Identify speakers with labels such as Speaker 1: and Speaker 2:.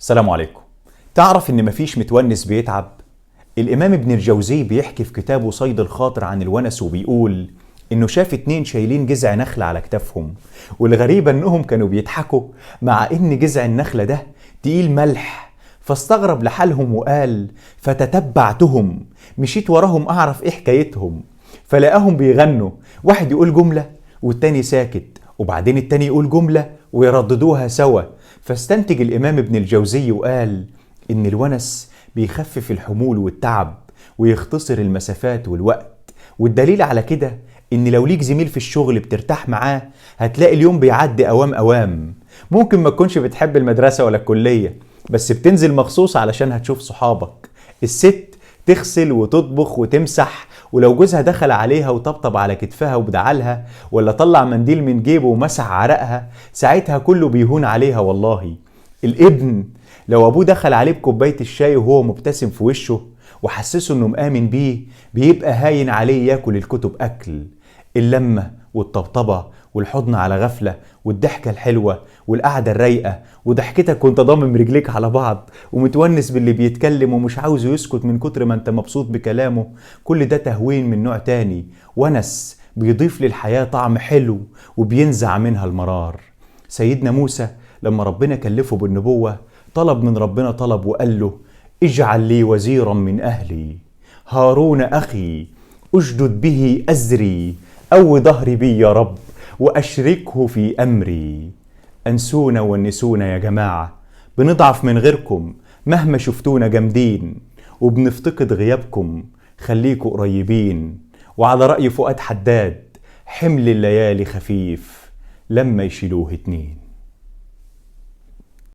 Speaker 1: السلام عليكم. تعرف ان مفيش متونس بيتعب؟ الامام ابن الجوزي بيحكي في كتابه صيد الخاطر عن الونس وبيقول انه شاف 2 شايلين جذع نخلة على كتافهم، والغريبة انهم كانوا بيضحكوا مع ان جذع النخلة ده تقيل ملح. فاستغرب لحالهم وقال: فتتبعتهم، مشيت وراهم اعرف ايه حكايتهم. فلقاهم بيغنوا، واحد يقول جملة والتاني ساكت، وبعدين التاني يقول جملة ويرددوها سوا. فاستنتج الإمام ابن الجوزي وقال إن الونس بيخفف الحمول والتعب ويختصر المسافات والوقت. والدليل على كده إن لو ليك زميل في الشغل بترتاح معاه هتلاقي اليوم بيعدي أوام أوام. ممكن ما تكونش بتحب المدرسة ولا الكلية، بس بتنزل مخصوص علشان هتشوف صحابك. الست تغسل وتطبخ وتمسح، ولو جوزها دخل عليها وطبطب على كتفها وبدعالها، ولا طلع منديل من جيبه ومسح عرقها، ساعتها كله بيهون عليها والله. الابن لو ابوه دخل عليه بكوباية الشاي وهو مبتسم في وشه وحسسه انه مآمن بيه، بيبقى هاين عليه ياكل الكتب اكل. اللمة والطبطبة والحضن على غفلة والضحكة الحلوة والقعدة الرايقة وضحكتك وانت ضامم رجليك على بعض ومتونس باللي بيتكلم ومش عاوزه يسكت من كتر ما انت مبسوط بكلامه، كل ده تهوين من نوع تاني، ونس بيضيف للحياة طعم حلو وبينزع منها المرار. سيدنا موسى لما ربنا كلفه بالنبوة طلب من ربنا طلب وقال له: اجعل لي وزيرا من أهلي، هارون أخي أشدد به أزري أو ظهري بي يا رب وأشركه في أمري. أنسونا ونسونا يا جماعة، بنضعف من غيركم مهما شفتونا جامدين، وبنفتقد غيابكم خليكوا قريبين. وعلى رأي فؤاد حداد: حمل الليالي خفيف لما يشيلوه 2.